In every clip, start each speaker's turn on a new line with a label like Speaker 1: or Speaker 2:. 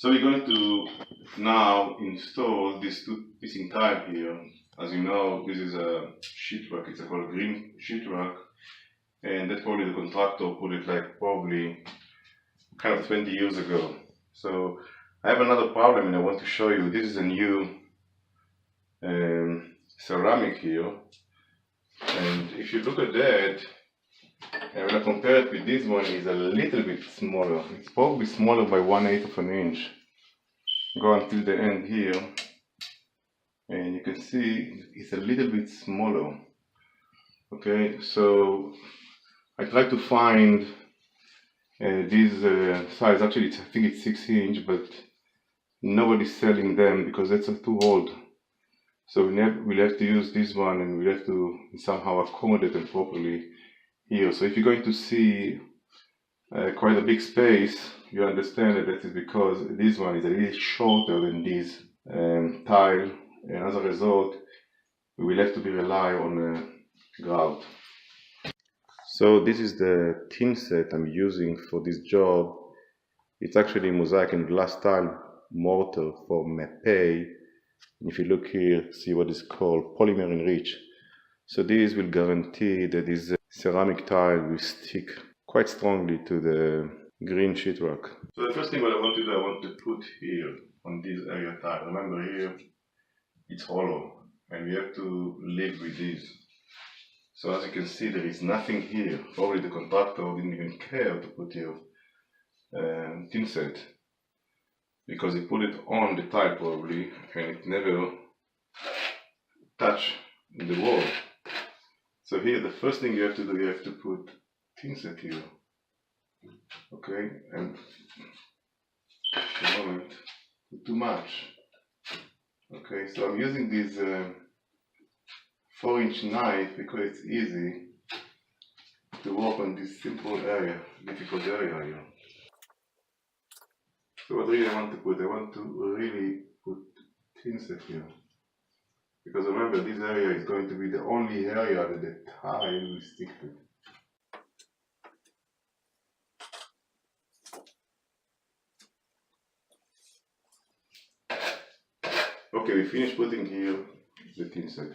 Speaker 1: So we're going to now install this two-piecing tile here. As you know, this is a sheetrock. It's called green sheetrock, and that's probably the contractor put it like probably kind of 20 years ago. So I have another problem, and I want to show you. This is a new ceramic here, and if you look at that, and when I compare it with this one, it's a little bit smaller. It's probably smaller by 1/8 of an inch. Go until the end here, and you can see it's a little bit smaller. Okay, so I tried to find this size. Actually, I think it's 6 inch, but nobody's selling them because that's too old. So we'll have to use this one, and we'll have to somehow accommodate them properly here. So if you're going to see quite a big space, you understand that is because this one is a little shorter than this tile, and as a result, we will have to rely on grout. So this is the tin set I'm using for this job. It's actually mosaic and glass tile mortar for Mapei. If you look here, see what is called polymer enriched. So this will guarantee that this ceramic tile will stick quite strongly to the green sheetrock. So the first thing what I want to do, I want to put here on this area tile. Remember here, it's hollow, and we have to live with this. So as you can see, there is nothing here. Probably the contractor didn't even care to put here tin set, because he put it on the tile probably, and it never touched the wall. So here, the first thing you have to do, you have to put tin set here. Okay, and a moment, too much. Okay, so I'm using this 4-inch knife because it's easy to work on this simple area, difficult area here. So what really I want to put, I want to really put tin set here. Because remember, this area is going to be the only area that the tile will stick to. Okay, we finished putting here the tin set.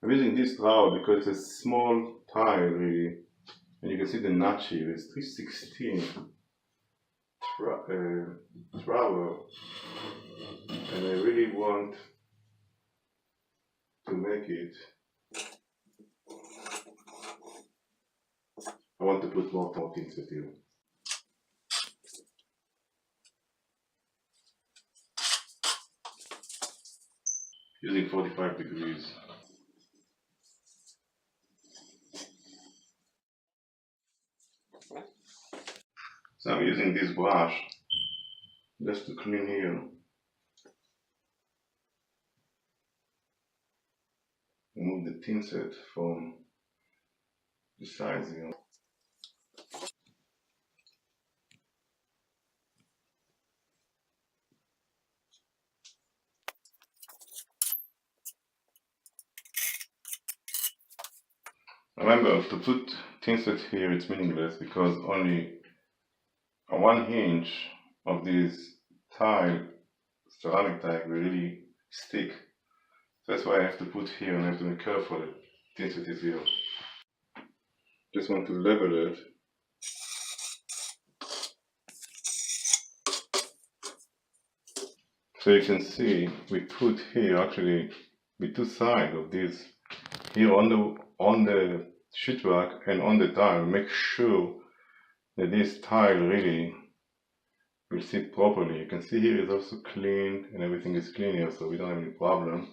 Speaker 1: I'm using this trowel because it's a small tile really, and you can see the notch here. It's 3/16 trowel, and I really want to make it. I want to put more tin set here. Using 45 degrees. So I'm using this brush just to clean here. Remove the tin set from the sides here. Remember, to put tin set here, it's meaningless because only 1 inch of this tile, ceramic tile, will really stick. So that's why I have to put here, and I have to be careful that tin set is here. Just want to level it. So you can see we put here actually the two sides of this here on the sheetrock and on the tile. Make sure that this tile really will sit properly. You can see here is also clean, and everything is clean here, so we don't have any problem.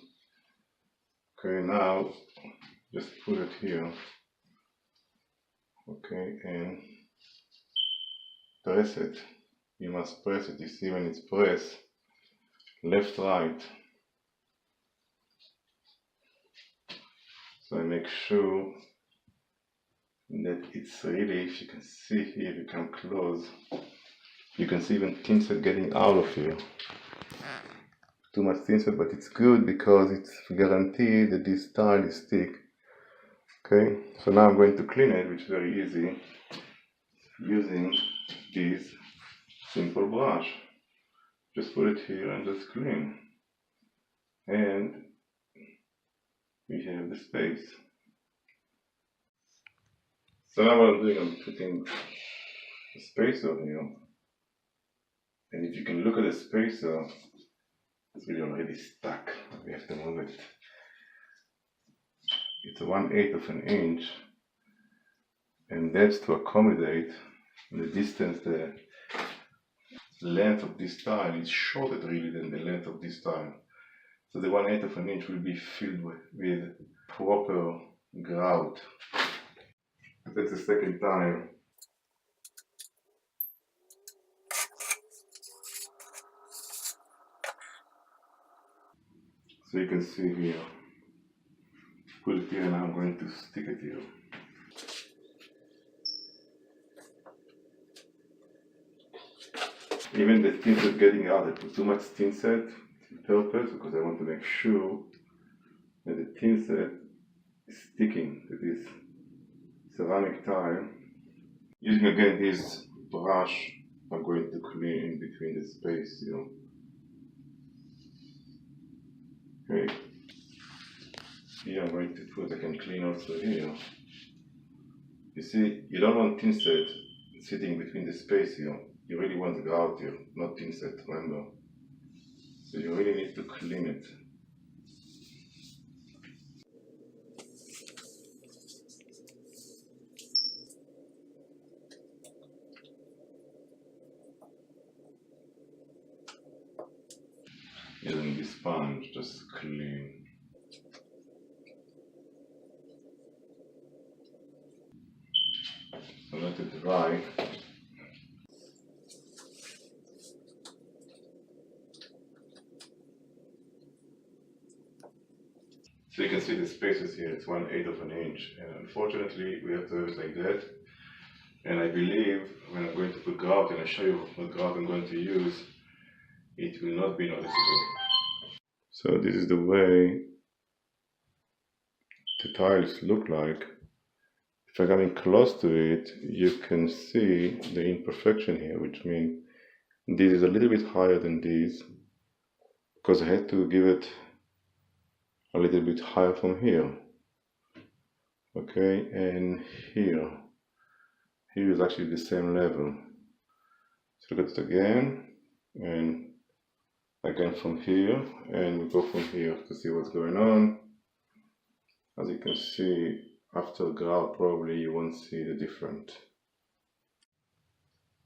Speaker 1: Okay, now just put it here. Okay, and press it. You must press it. You see when it's pressed, left, right. So I make sure that it's really, if you can see here, if you come close, you can see even tin set getting out of here. Too much tin set, but it's good because it's guaranteed that this tile is thick. Okay, so now I'm going to clean it, which is very easy, using this simple brush. just put it here and just clean. And we have the space. So now what I'm doing, I'm putting the spacer here. And if you can look at the spacer, it's really already stuck. We have to move it. It's a 1/8 of an inch. And that's to accommodate the distance, the length of this tile is shorter really than the length of this tile. So the 1/8 of an inch will be filled with proper grout. That's the second tile. So you can see here, put it here and I'm going to stick it here. Even the thin set getting out, I put too much thin set on purpose because I want to make sure that the thin set is sticking to this ceramic tile. Using again this brush, I'm going to clean in between the space here. Okay. Here I'm going to put, I can clean also here. You see, you don't want thin set sitting between the space here. You really want the grout here, not thin set, remember. So you really need to clean it. Using this sponge, just clean. So let it dry. So you can see the spaces here, it's 1/8 of an inch. And unfortunately, we have to have it like that. And I believe when I'm going to put grout, and I show you what grout I'm going to use, it will not be noticeable. So this is the way the tiles look like. If I'm coming close to it, you can see the imperfection here, which means this is a little bit higher than this, because I had to give it a little bit higher from here. Okay, and here is actually the same level. So look at it again, and again from here, and we go from here to see what's going on. As you can see, after grout probably you won't see the difference.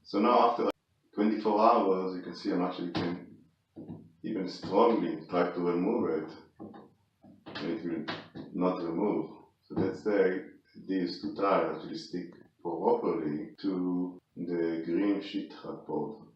Speaker 1: So now after 24 hours, you can see I'm actually can even strongly try to remove it, and it will not remove. So let's say these two tiles actually stick properly to the green sheet board.